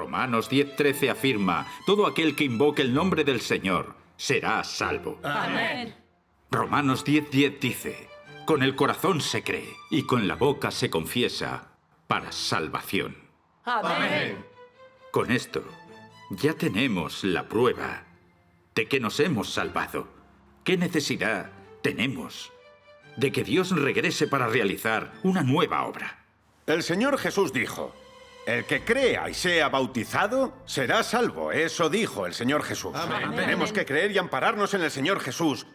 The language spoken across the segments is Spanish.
Romanos 10:13 afirma: todo aquel que invoque el nombre del Señor será salvo. Amén. Romanos 10:10 dice: con el corazón se cree y con la boca se confiesa para salvación. Amén. Con esto ya tenemos la prueba de que nos hemos salvado. ¿Qué necesidad tenemos de que Dios regrese para realizar una nueva obra? El Señor Jesús dijo: el que crea y sea bautizado será salvo. Eso dijo el Señor Jesús. Amén. Tenemos que creer y ampararnos en el Señor Jesús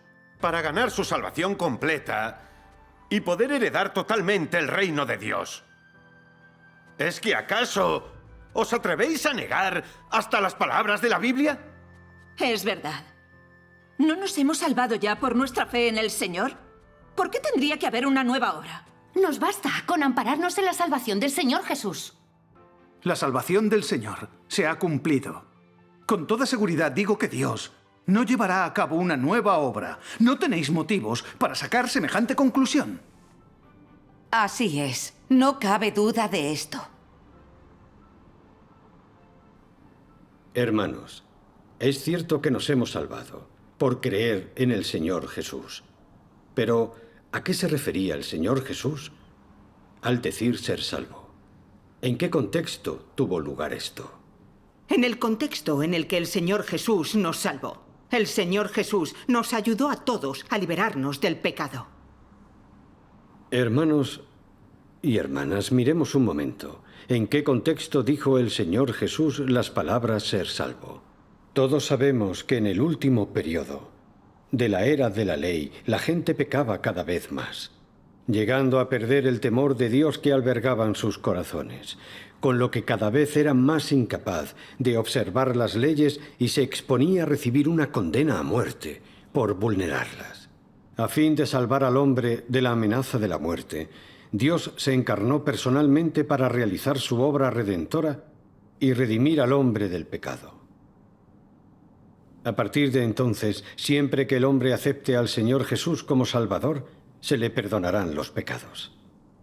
para ganar su salvación completa y poder heredar totalmente el reino de Dios. ¿Es que acaso os atrevéis a negar hasta las palabras de la Biblia? Es verdad. ¿No nos hemos salvado ya por nuestra fe en el Señor? ¿Por qué tendría que haber una nueva obra? Nos basta con ampararnos en la salvación del Señor Jesús. La salvación del Señor se ha cumplido. Con toda seguridad digo que Dios no llevará a cabo una nueva obra. No tenéis motivos para sacar semejante conclusión. Así es. No cabe duda de esto. Hermanos, es cierto que nos hemos salvado por creer en el Señor Jesús. Pero, ¿a qué se refería el Señor Jesús al decir ser salvo? ¿En qué contexto tuvo lugar esto? En el contexto en el que el Señor Jesús nos salvó. El Señor Jesús nos ayudó a todos a liberarnos del pecado. Hermanos y hermanas, miremos un momento. ¿En qué contexto dijo el Señor Jesús las palabras ser salvo? Todos sabemos que en el último periodo de la era de la ley, la gente pecaba cada vez más, llegando a perder el temor de Dios que albergaban sus corazones, con lo que cada vez era más incapaz de observar las leyes y se exponía a recibir una condena a muerte por vulnerarlas. A fin de salvar al hombre de la amenaza de la muerte, Dios se encarnó personalmente para realizar su obra redentora y redimir al hombre del pecado. A partir de entonces, siempre que el hombre acepte al Señor Jesús como Salvador, se le perdonarán los pecados.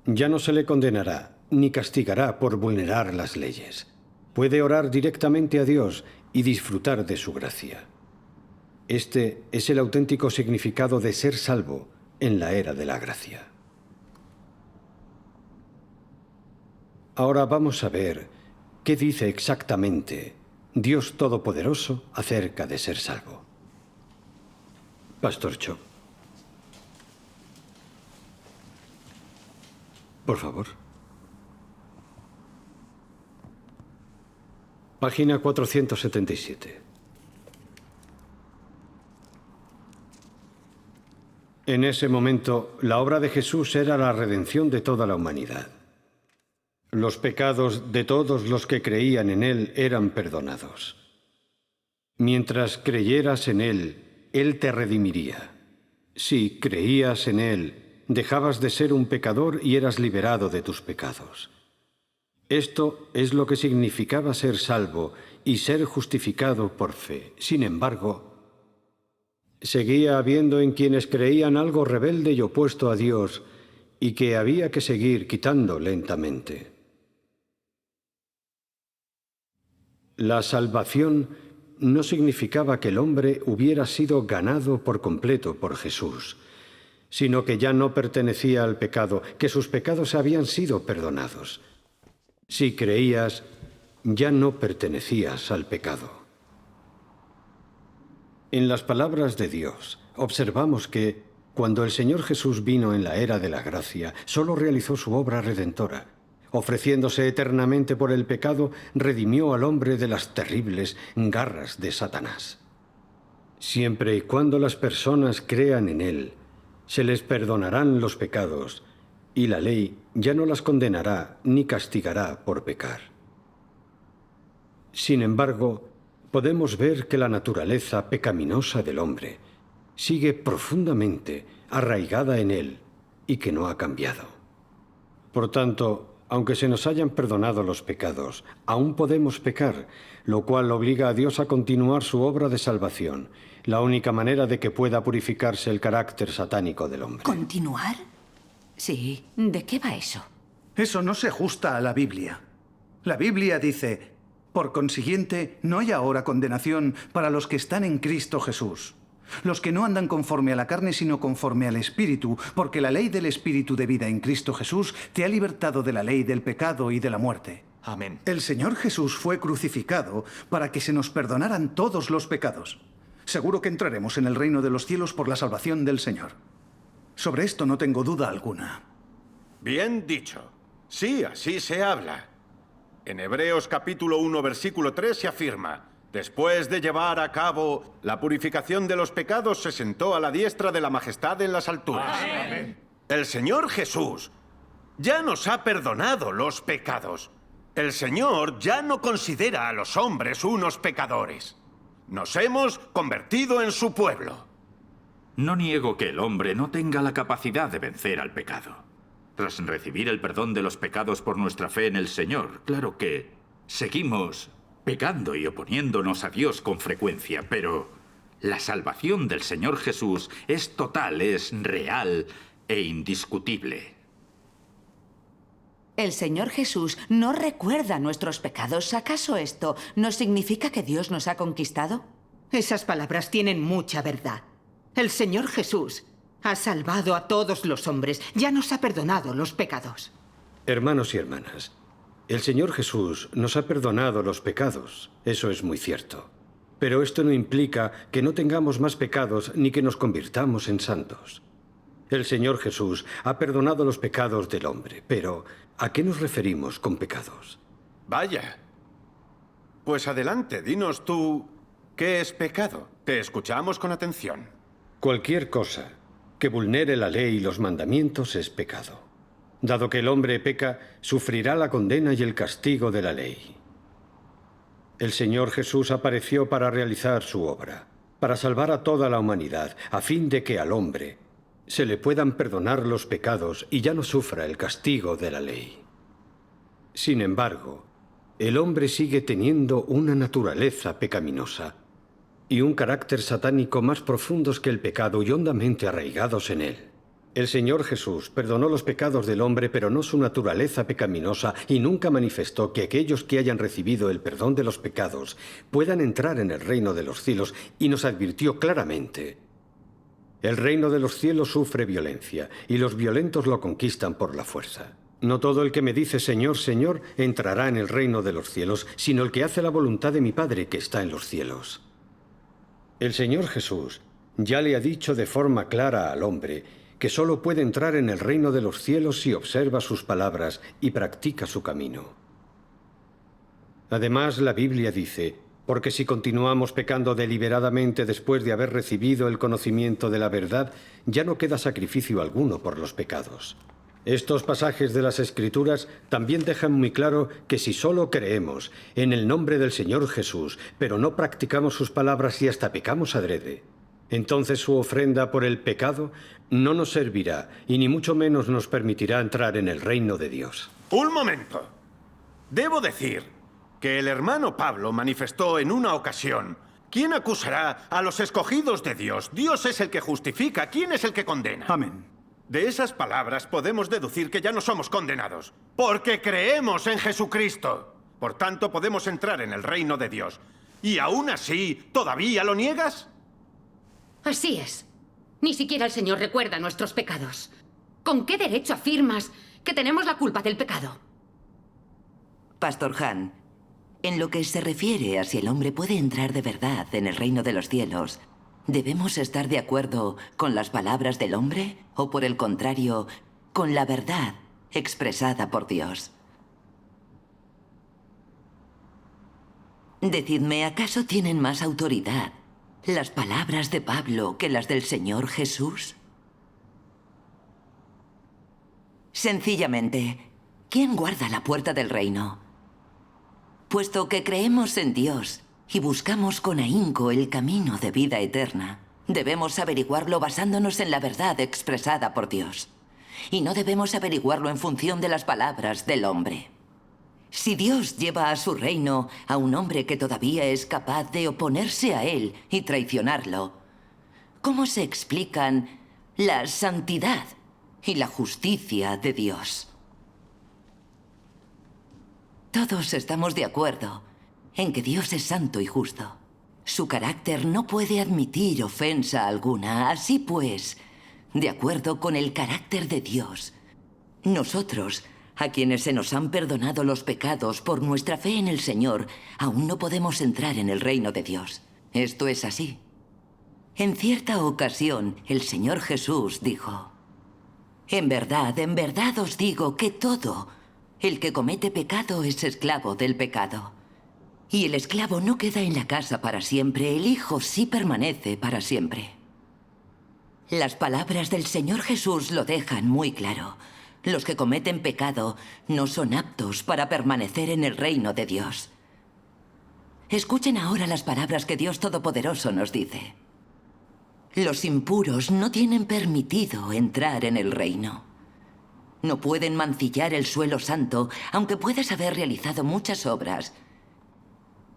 Ya no se le condenará ni castigará por vulnerar las leyes. Puede orar directamente a Dios y disfrutar de su gracia. Este es el auténtico significado de ser salvo en la era de la gracia. Ahora vamos a ver qué dice exactamente Dios Todopoderoso acerca de ser salvo. Pastor Cho. Por favor. Página 477. En ese momento, la obra de Jesús era la redención de toda la humanidad. Los pecados de todos los que creían en Él eran perdonados. Mientras creyeras en Él, Él te redimiría. Si creías en Él, dejabas de ser un pecador y eras liberado de tus pecados. Esto es lo que significaba ser salvo y ser justificado por fe. Sin embargo, seguía habiendo en quienes creían algo rebelde y opuesto a Dios y que había que seguir quitando lentamente. La salvación no significaba que el hombre hubiera sido ganado por completo por Jesús, sino que ya no pertenecía al pecado, que sus pecados habían sido perdonados. Si creías, ya no pertenecías al pecado. En las palabras de Dios, observamos que, cuando el Señor Jesús vino en la era de la gracia, solo realizó su obra redentora. Ofreciéndose eternamente por el pecado, redimió al hombre de las terribles garras de Satanás. Siempre y cuando las personas crean en Él, se les perdonarán los pecados, y la ley ya no las condenará ni castigará por pecar. Sin embargo, podemos ver que la naturaleza pecaminosa del hombre sigue profundamente arraigada en él y que no ha cambiado. Por tanto, aunque se nos hayan perdonado los pecados, aún podemos pecar, lo cual obliga a Dios a continuar su obra de salvación, la única manera de que pueda purificarse el carácter satánico del hombre. ¿Continuar? Sí. ¿De qué va eso? Eso no se ajusta a la Biblia. La Biblia dice, Por consiguiente, no hay ahora condenación para los que están en Cristo Jesús. Los que no andan conforme a la carne, sino conforme al Espíritu, porque la ley del Espíritu de vida en Cristo Jesús te ha libertado de la ley del pecado y de la muerte. Amén. El Señor Jesús fue crucificado para que se nos perdonaran todos los pecados. Seguro que entraremos en el reino de los cielos por la salvación del Señor. Sobre esto no tengo duda alguna. Bien dicho. Sí, así se habla. En Hebreos capítulo 1, versículo 3 se afirma: después de llevar a cabo la purificación de los pecados, se sentó a la diestra de la majestad en las alturas. Amén. El Señor Jesús ya nos ha perdonado los pecados. El Señor ya no considera a los hombres unos pecadores. Nos hemos convertido en su pueblo. No niego que el hombre no tenga la capacidad de vencer al pecado. Tras recibir el perdón de los pecados por nuestra fe en el Señor, claro que seguimos pecando y oponiéndonos a Dios con frecuencia, pero la salvación del Señor Jesús es total, es real e indiscutible. El Señor Jesús no recuerda nuestros pecados. ¿Acaso esto no significa que Dios nos ha conquistado? Esas palabras tienen mucha verdad. El Señor Jesús ha salvado a todos los hombres. Ya nos ha perdonado los pecados. Hermanos y hermanas, el Señor Jesús nos ha perdonado los pecados. Eso es muy cierto. Pero esto no implica que no tengamos más pecados ni que nos convirtamos en santos. El Señor Jesús ha perdonado los pecados del hombre, pero ¿a qué nos referimos con pecados? Vaya. Pues adelante, dinos tú, ¿qué es pecado? Te escuchamos con atención. Cualquier cosa que vulnere la ley y los mandamientos es pecado. Dado que el hombre peca, sufrirá la condena y el castigo de la ley. El Señor Jesús apareció para realizar su obra, para salvar a toda la humanidad, a fin de que al hombre se le puedan perdonar los pecados y ya no sufra el castigo de la ley. Sin embargo, el hombre sigue teniendo una naturaleza pecaminosa y un carácter satánico más profundos que el pecado y hondamente arraigados en él. El Señor Jesús perdonó los pecados del hombre, pero no su naturaleza pecaminosa, y nunca manifestó que aquellos que hayan recibido el perdón de los pecados puedan entrar en el reino de los cielos, y nos advirtió claramente: el reino de los cielos sufre violencia, y los violentos lo conquistan por la fuerza. No todo el que me dice Señor, Señor, entrará en el reino de los cielos, sino el que hace la voluntad de mi Padre que está en los cielos. El Señor Jesús ya le ha dicho de forma clara al hombre que solo puede entrar en el reino de los cielos si observa sus palabras y practica su camino. Además, la Biblia dice: porque si continuamos pecando deliberadamente después de haber recibido el conocimiento de la verdad, ya no queda sacrificio alguno por los pecados. Estos pasajes de las Escrituras también dejan muy claro que si solo creemos en el nombre del Señor Jesús, pero no practicamos sus palabras y hasta pecamos adrede, entonces su ofrenda por el pecado no nos servirá y ni mucho menos nos permitirá entrar en el reino de Dios. Un momento. Debo decir que el hermano Pablo manifestó en una ocasión: ¿quién acusará a los escogidos de Dios? Dios es el que justifica. ¿Quién es el que condena? Amén. De esas palabras podemos deducir que ya no somos condenados, porque creemos en Jesucristo. Por tanto, podemos entrar en el reino de Dios. ¿Y aún así, todavía lo niegas? Así es. Ni siquiera el Señor recuerda nuestros pecados. ¿Con qué derecho afirmas que tenemos la culpa del pecado? Pastor Han, en lo que se refiere a si el hombre puede entrar de verdad en el reino de los cielos, ¿debemos estar de acuerdo con las palabras del hombre o, por el contrario, con la verdad expresada por Dios? Decidme, ¿acaso tienen más autoridad las palabras de Pablo que las del Señor Jesús? Sencillamente, ¿quién guarda la puerta del reino? Puesto que creemos en Dios y buscamos con ahínco el camino de vida eterna, debemos averiguarlo basándonos en la verdad expresada por Dios. Y no debemos averiguarlo en función de las palabras del hombre. Si Dios lleva a su reino a un hombre que todavía es capaz de oponerse a él y traicionarlo, ¿cómo se explican la santidad y la justicia de Dios? Todos estamos de acuerdo en que Dios es santo y justo. Su carácter no puede admitir ofensa alguna. Así pues, de acuerdo con el carácter de Dios, nosotros, a quienes se nos han perdonado los pecados por nuestra fe en el Señor, aún no podemos entrar en el reino de Dios. Esto es así. En cierta ocasión, el Señor Jesús dijo: en verdad os digo que todo el que comete pecado es esclavo del pecado. Y el esclavo no queda en la casa para siempre, el Hijo sí permanece para siempre. Las palabras del Señor Jesús lo dejan muy claro. Los que cometen pecado no son aptos para permanecer en el reino de Dios. Escuchen ahora las palabras que Dios Todopoderoso nos dice. Los impuros no tienen permitido entrar en el reino. No pueden mancillar el suelo santo, aunque puedas haber realizado muchas obras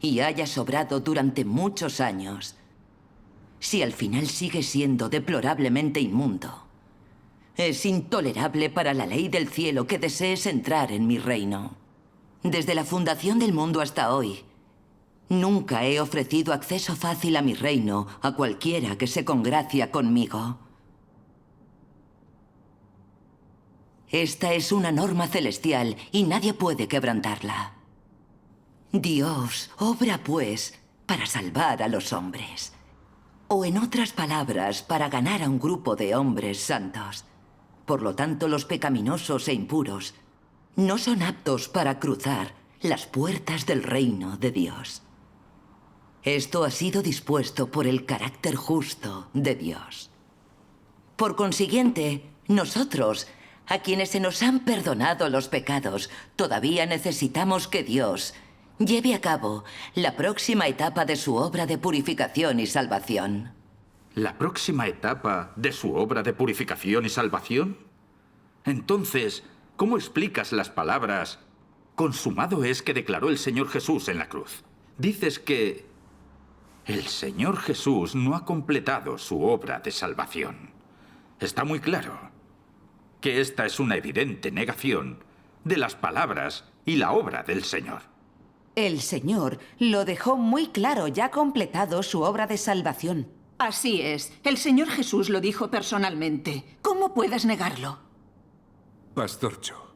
y hayas obrado durante muchos años. Si al final sigues siendo deplorablemente inmundo, es intolerable para la ley del cielo que desees entrar en mi reino. Desde la fundación del mundo hasta hoy, nunca he ofrecido acceso fácil a mi reino a cualquiera que se congracia conmigo. Esta es una norma celestial y nadie puede quebrantarla. Dios obra, pues, para salvar a los hombres. O en otras palabras, para ganar a un grupo de hombres santos. Por lo tanto, los pecaminosos e impuros no son aptos para cruzar las puertas del reino de Dios. Esto ha sido dispuesto por el carácter justo de Dios. Por consiguiente, nosotros, a quienes se nos han perdonado los pecados, todavía necesitamos que Dios lleve a cabo la próxima etapa de su obra de purificación y salvación. ¿La próxima etapa de su obra de purificación y salvación? Entonces, ¿cómo explicas las palabras consumado es que declaró el Señor Jesús en la cruz? Dices que el Señor Jesús no ha completado su obra de salvación. Está muy claro que esta es una evidente negación de las palabras y la obra del Señor. El Señor lo dejó muy claro, ya ha completado su obra de salvación. Así es. El Señor Jesús lo dijo personalmente. ¿Cómo puedes negarlo? Pastor Cho,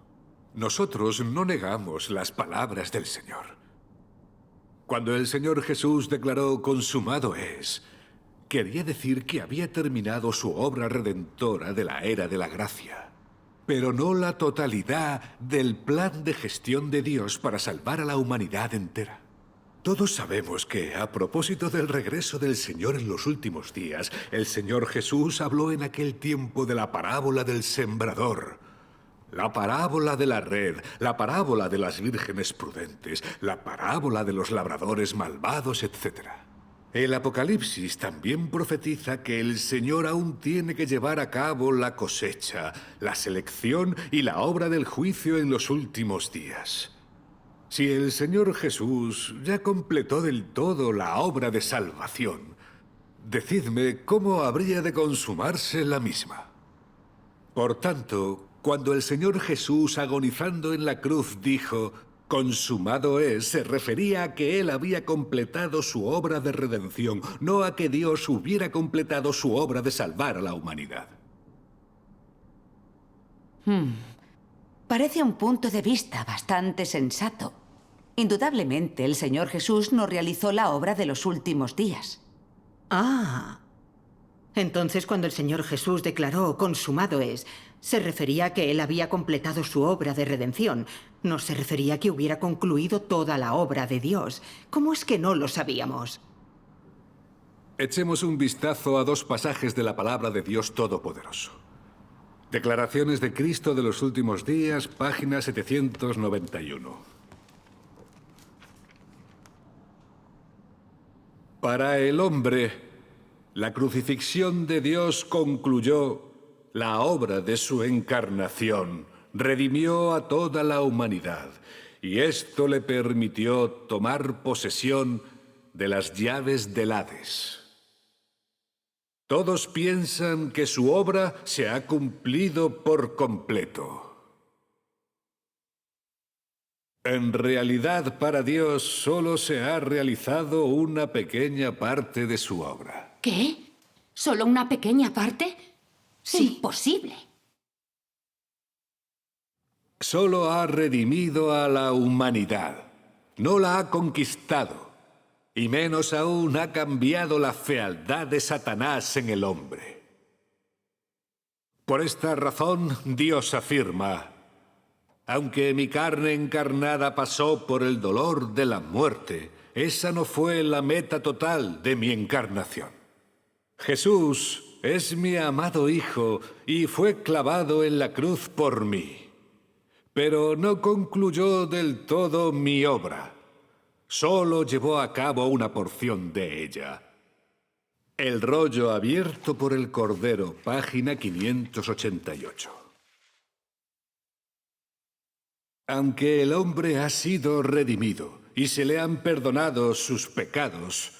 nosotros no negamos las palabras del Señor. Cuando el Señor Jesús declaró consumado es, quería decir que había terminado su obra redentora de la era de la gracia, pero no la totalidad del plan de gestión de Dios para salvar a la humanidad entera. Todos sabemos que, a propósito del regreso del Señor en los últimos días, el Señor Jesús habló en aquel tiempo de la parábola del sembrador, la parábola de la red, la parábola de las vírgenes prudentes, la parábola de los labradores malvados, etc. El Apocalipsis también profetiza que el Señor aún tiene que llevar a cabo la cosecha, la selección y la obra del juicio en los últimos días. Si el Señor Jesús ya completó del todo la obra de salvación, decidme cómo habría de consumarse la misma. Por tanto, cuando el Señor Jesús, agonizando en la cruz, dijo «consumado es», se refería a que Él había completado su obra de redención, no a que Dios hubiera completado su obra de salvar a la humanidad. Parece un punto de vista bastante sensato. Indudablemente, el Señor Jesús no realizó la obra de los últimos días. Ah. Entonces, cuando el Señor Jesús declaró consumado es, se refería a que Él había completado su obra de redención. No se refería a que hubiera concluido toda la obra de Dios. ¿Cómo es que no lo sabíamos? Echemos un vistazo a dos pasajes de la palabra de Dios Todopoderoso. Declaraciones de Cristo de los últimos días, página 791. Para el hombre, la crucifixión de Dios concluyó la obra de su encarnación, redimió a toda la humanidad, y esto le permitió tomar posesión de las llaves del Hades. Todos piensan que su obra se ha cumplido por completo. En realidad, para Dios solo se ha realizado una pequeña parte de su obra. ¿Qué? ¿Solo una pequeña parte? Sí. Imposible. Solo ha redimido a la humanidad. No la ha conquistado. Y menos aún ha cambiado la fealdad de Satanás en el hombre. Por esta razón, Dios afirma: aunque mi carne encarnada pasó por el dolor de la muerte, esa no fue la meta total de mi encarnación. Jesús es mi amado Hijo y fue clavado en la cruz por mí. Pero no concluyó del todo mi obra. Solo llevó a cabo una porción de ella. El rollo abierto por el Cordero, página 588. Aunque el hombre ha sido redimido y se le han perdonado sus pecados,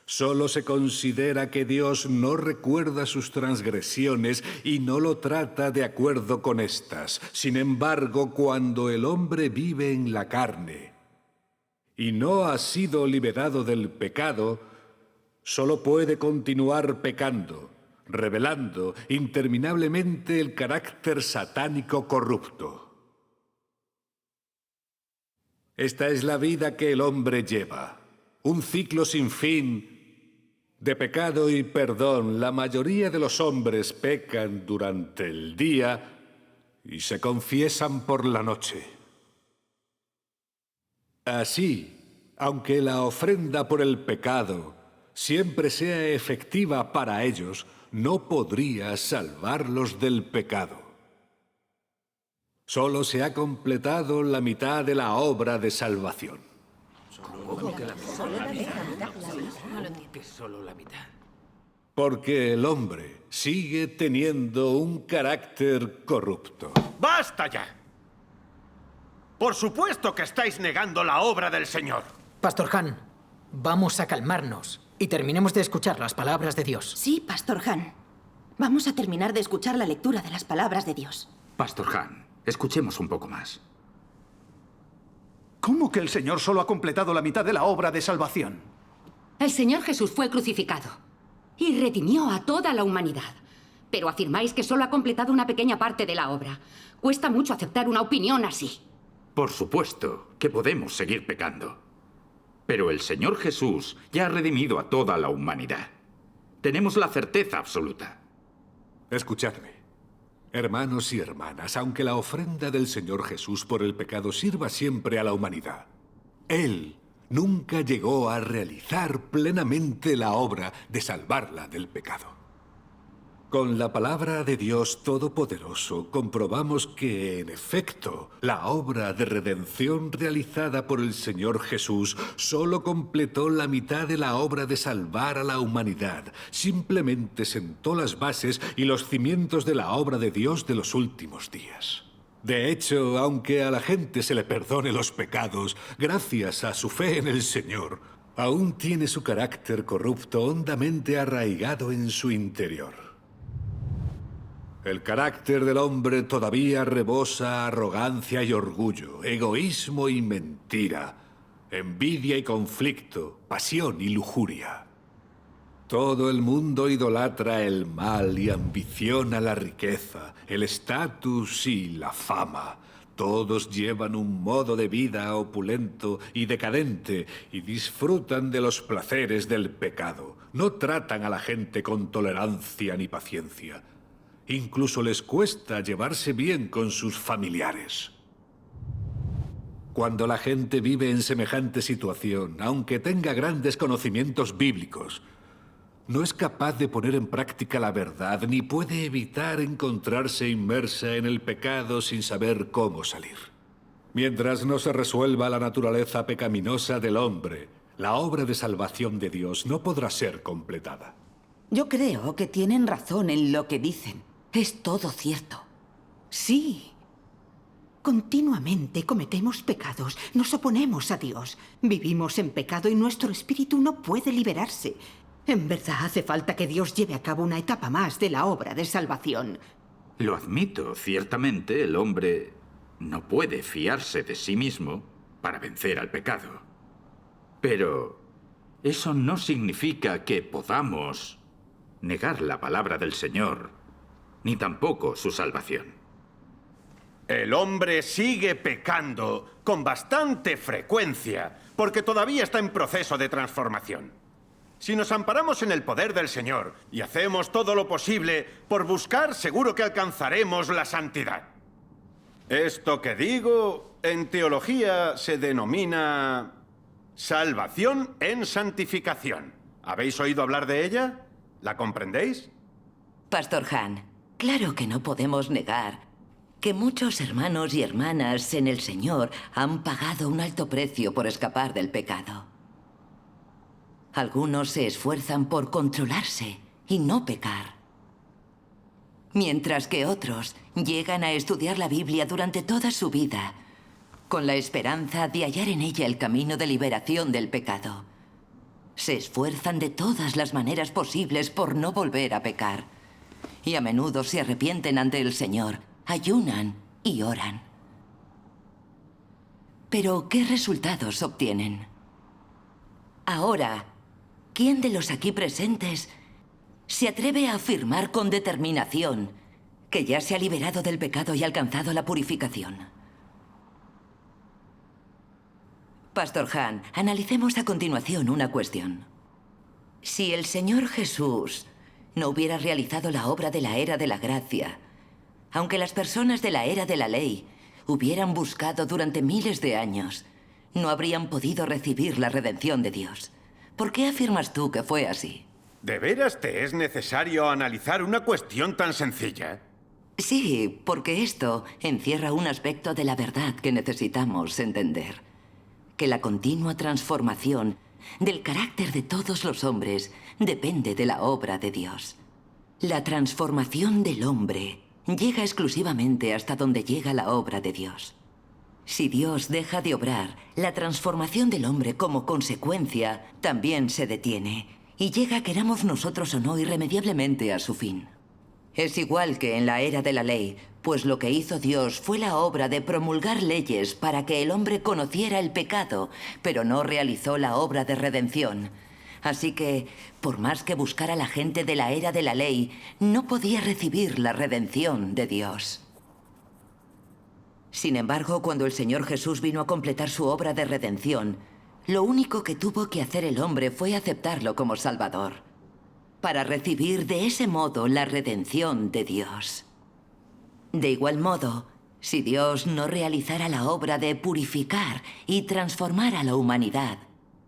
solo se considera que Dios no recuerda sus transgresiones y no lo trata de acuerdo con estas. Sin embargo, cuando el hombre vive en la carne y no ha sido liberado del pecado, solo puede continuar pecando, revelando interminablemente el carácter satánico corrupto. Esta es la vida que el hombre lleva, un ciclo sin fin de pecado y perdón. La mayoría de los hombres pecan durante el día y se confiesan por la noche. Así, aunque la ofrenda por el pecado siempre sea efectiva para ellos, no podría salvarlos del pecado. Solo se ha completado la mitad de la obra de salvación. Porque el hombre sigue teniendo un carácter corrupto. ¡Basta ya! Por supuesto que estáis negando la obra del Señor. Pastor Han, vamos a calmarnos y terminemos de escuchar las palabras de Dios. Sí, Pastor Han. Vamos a terminar de escuchar la lectura de las palabras de Dios. Pastor Han, escuchemos un poco más. ¿Cómo que el Señor solo ha completado la mitad de la obra de salvación? El Señor Jesús fue crucificado y redimió a toda la humanidad. Pero afirmáis que solo ha completado una pequeña parte de la obra. Cuesta mucho aceptar una opinión así. Por supuesto que podemos seguir pecando. Pero el Señor Jesús ya ha redimido a toda la humanidad. Tenemos la certeza absoluta. Escuchadme, hermanos y hermanas, aunque la ofrenda del Señor Jesús por el pecado sirva siempre a la humanidad, Él nunca llegó a realizar plenamente la obra de salvarla del pecado. Con la palabra de Dios Todopoderoso comprobamos que, en efecto, la obra de redención realizada por el Señor Jesús solo completó la mitad de la obra de salvar a la humanidad. Simplemente sentó las bases y los cimientos de la obra de Dios de los últimos días. De hecho, aunque a la gente se le perdone los pecados, gracias a su fe en el Señor, aún tiene su carácter corrupto hondamente arraigado en su interior. El carácter del hombre todavía rebosa arrogancia y orgullo, egoísmo y mentira, envidia y conflicto, pasión y lujuria. Todo el mundo idolatra el mal y ambiciona la riqueza, el estatus y la fama. Todos llevan un modo de vida opulento y decadente y disfrutan de los placeres del pecado. No tratan a la gente con tolerancia ni paciencia. Incluso les cuesta llevarse bien con sus familiares. Cuando la gente vive en semejante situación, aunque tenga grandes conocimientos bíblicos, no es capaz de poner en práctica la verdad ni puede evitar encontrarse inmersa en el pecado sin saber cómo salir. Mientras no se resuelva la naturaleza pecaminosa del hombre, la obra de salvación de Dios no podrá ser completada. Yo creo que tienen razón en lo que dicen. Es todo cierto. Sí. Continuamente cometemos pecados, nos oponemos a Dios, vivimos en pecado y nuestro espíritu no puede liberarse. En verdad hace falta que Dios lleve a cabo una etapa más de la obra de salvación. Lo admito, ciertamente el hombre no puede fiarse de sí mismo para vencer al pecado. Pero eso no significa que podamos negar la palabra del Señor, ni tampoco su salvación. El hombre sigue pecando con bastante frecuencia, porque todavía está en proceso de transformación. Si nos amparamos en el poder del Señor y hacemos todo lo posible por buscar, seguro que alcanzaremos la santidad. Esto que digo, en teología se denomina salvación en santificación. ¿Habéis oído hablar de ella? ¿La comprendéis? Pastor Han, claro que no podemos negar que muchos hermanos y hermanas en el Señor han pagado un alto precio por escapar del pecado. Algunos se esfuerzan por controlarse y no pecar, mientras que otros llegan a estudiar la Biblia durante toda su vida con la esperanza de hallar en ella el camino de liberación del pecado. Se esfuerzan de todas las maneras posibles por no volver a pecar, y a menudo se arrepienten ante el Señor, ayunan y oran. Pero, ¿qué resultados obtienen? Ahora, ¿quién de los aquí presentes se atreve a afirmar con determinación que ya se ha liberado del pecado y alcanzado la purificación? Pastor Han, analicemos a continuación una cuestión. Si el Señor Jesús no hubiera realizado la obra de la era de la gracia, aunque las personas de la era de la ley hubieran buscado durante miles de años, no habrían podido recibir la redención de Dios. ¿Por qué afirmas tú que fue así? ¿De veras te es necesario analizar una cuestión tan sencilla? Sí, porque esto encierra un aspecto de la verdad que necesitamos entender. Que la continua transformación del carácter de todos los hombres depende de la obra de Dios. La transformación del hombre llega exclusivamente hasta donde llega la obra de Dios. Si Dios deja de obrar, la transformación del hombre como consecuencia también se detiene y llega, queramos nosotros o no, irremediablemente a su fin. Es igual que en la era de la ley, pues lo que hizo Dios fue la obra de promulgar leyes para que el hombre conociera el pecado, pero no realizó la obra de redención. Así que, por más que buscara la gente de la era de la ley, no podía recibir la redención de Dios. Sin embargo, cuando el Señor Jesús vino a completar su obra de redención, lo único que tuvo que hacer el hombre fue aceptarlo como Salvador, para recibir de ese modo la redención de Dios. De igual modo, si Dios no realizara la obra de purificar y transformar a la humanidad,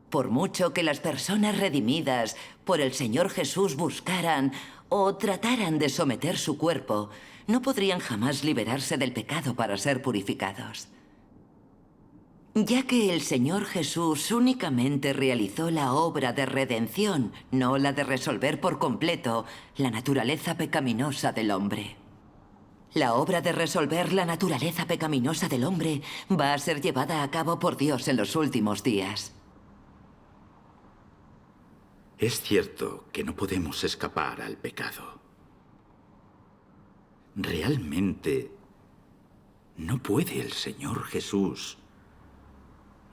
por mucho que las personas redimidas por el Señor Jesús buscaran o trataran de someter su cuerpo, no podrían jamás liberarse del pecado para ser purificados. Ya que el Señor Jesús únicamente realizó la obra de redención, no la de resolver por completo la naturaleza pecaminosa del hombre. La obra de resolver la naturaleza pecaminosa del hombre va a ser llevada a cabo por Dios en los últimos días. Es cierto que no podemos escapar al pecado. Realmente, ¿no puede el Señor Jesús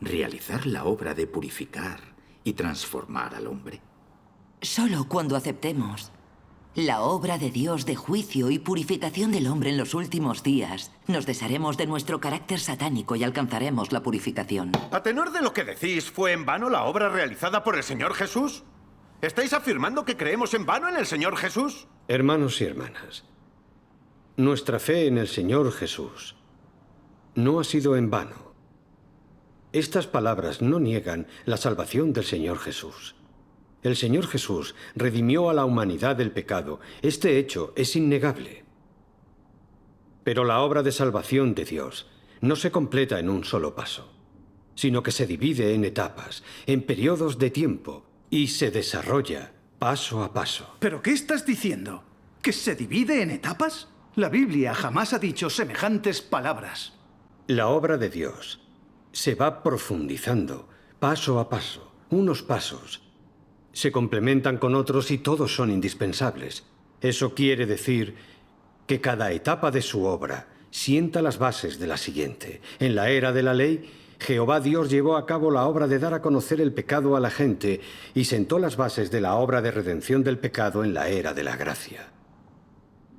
realizar la obra de purificar y transformar al hombre? Solo cuando aceptemos la obra de Dios de juicio y purificación del hombre en los últimos días, nos desharemos de nuestro carácter satánico y alcanzaremos la purificación. A tenor de lo que decís, ¿fue en vano la obra realizada por el Señor Jesús? ¿Estáis afirmando que creemos en vano en el Señor Jesús? Hermanos y hermanas, nuestra fe en el Señor Jesús no ha sido en vano. Estas palabras no niegan la salvación del Señor Jesús. El Señor Jesús redimió a la humanidad del pecado. Este hecho es innegable. Pero la obra de salvación de Dios no se completa en un solo paso, sino que se divide en etapas, en periodos de tiempo, y se desarrolla paso a paso. ¿Pero qué estás diciendo? ¿Que se divide en etapas? La Biblia jamás ha dicho semejantes palabras. La obra de Dios se va profundizando, paso a paso, unos pasos. Se complementan con otros y todos son indispensables. Eso quiere decir que cada etapa de su obra sienta las bases de la siguiente. En la era de la ley, Jehová Dios llevó a cabo la obra de dar a conocer el pecado a la gente y sentó las bases de la obra de redención del pecado en la era de la gracia.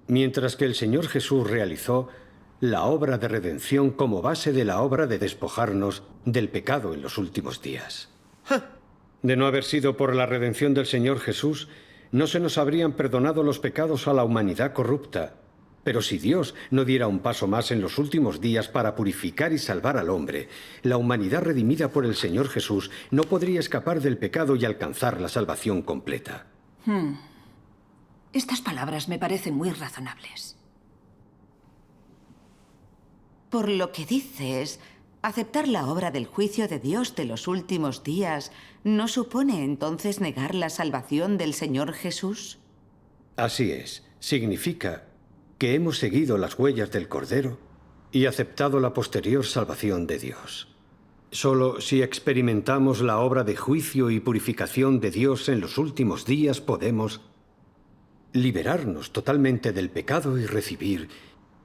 Mientras que el Señor Jesús realizó la obra de redención como base de la obra de despojarnos del pecado en los últimos días. De no haber sido por la redención del Señor Jesús, no se nos habrían perdonado los pecados a la humanidad corrupta. Pero si Dios no diera un paso más en los últimos días para purificar y salvar al hombre, la humanidad redimida por el Señor Jesús no podría escapar del pecado y alcanzar la salvación completa. Estas palabras me parecen muy razonables. Por lo que dices, aceptar la obra del juicio de Dios de los últimos días ¿no supone entonces negar la salvación del Señor Jesús? Así es. Significa que hemos seguido las huellas del Cordero y aceptado la posterior salvación de Dios. Solo si experimentamos la obra de juicio y purificación de Dios en los últimos días podemos liberarnos totalmente del pecado y recibir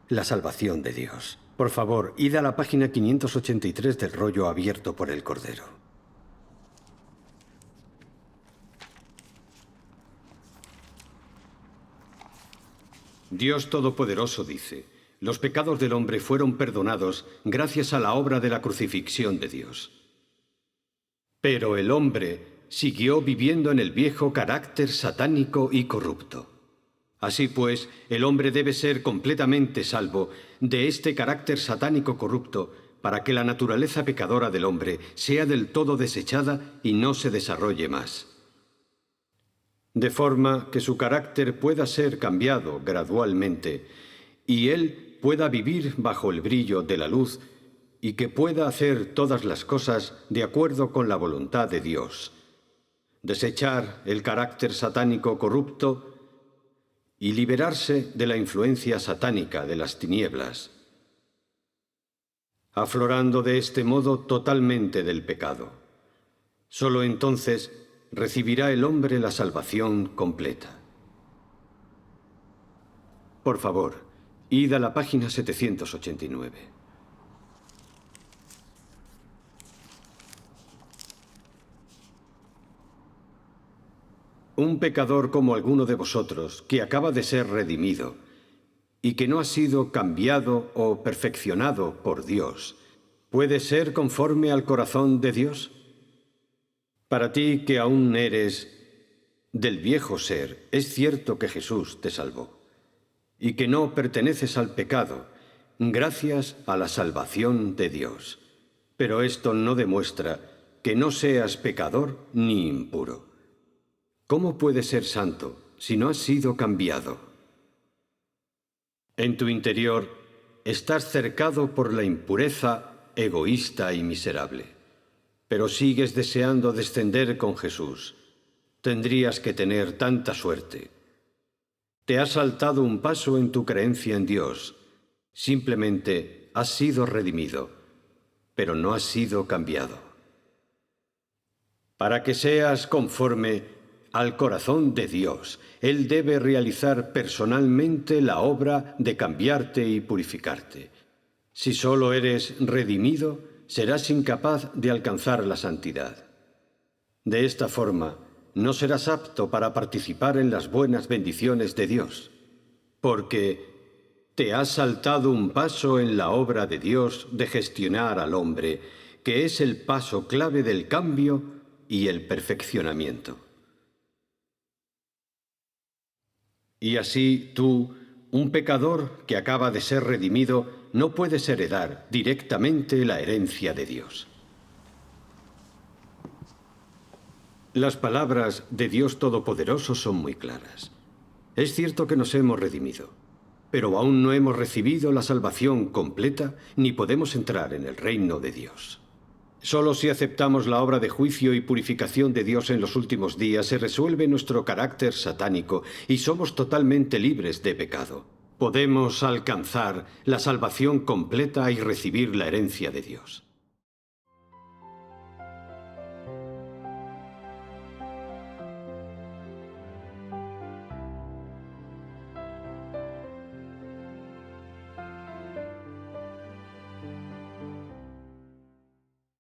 la salvación de Dios. Por favor, id a la página 583 del rollo abierto por el Cordero. Dios Todopoderoso dice: los pecados del hombre fueron perdonados gracias a la obra de la crucifixión de Dios. Pero el hombre siguió viviendo en el viejo carácter satánico y corrupto. Así pues, el hombre debe ser completamente salvo de este carácter satánico corrupto para que la naturaleza pecadora del hombre sea del todo desechada y no se desarrolle más. De forma que su carácter pueda ser cambiado gradualmente y él pueda vivir bajo el brillo de la luz y que pueda hacer todas las cosas de acuerdo con la voluntad de Dios. Desechar el carácter satánico corrupto y liberarse de la influencia satánica de las tinieblas, aflorando de este modo totalmente del pecado. Solo entonces recibirá el hombre la salvación completa. Por favor, id a la página 789. Un pecador como alguno de vosotros, que acaba de ser redimido y que no ha sido cambiado o perfeccionado por Dios, ¿puede ser conforme al corazón de Dios? Para ti, que aún eres del viejo ser, es cierto que Jesús te salvó y que no perteneces al pecado, gracias a la salvación de Dios. Pero esto no demuestra que no seas pecador ni impuro. ¿Cómo puedes ser santo si no has sido cambiado? En tu interior estás cercado por la impureza egoísta y miserable, pero sigues deseando descender con Jesús. Tendrías que tener tanta suerte. Te has saltado un paso en tu creencia en Dios. Simplemente has sido redimido, pero no has sido cambiado. Para que seas conforme al corazón de Dios, Él debe realizar personalmente la obra de cambiarte y purificarte. Si solo eres redimido, serás incapaz de alcanzar la santidad. De esta forma, no serás apto para participar en las buenas bendiciones de Dios, porque te has saltado un paso en la obra de Dios de gestionar al hombre, que es el paso clave del cambio y el perfeccionamiento. Y así tú, un pecador que acaba de ser redimido, no puedes heredar directamente la herencia de Dios. Las palabras de Dios Todopoderoso son muy claras. Es cierto que nos hemos redimido, pero aún no hemos recibido la salvación completa ni podemos entrar en el reino de Dios. Solo si aceptamos la obra de juicio y purificación de Dios en los últimos días se resuelve nuestro carácter satánico y somos totalmente libres de pecado. Podemos alcanzar la salvación completa y recibir la herencia de Dios.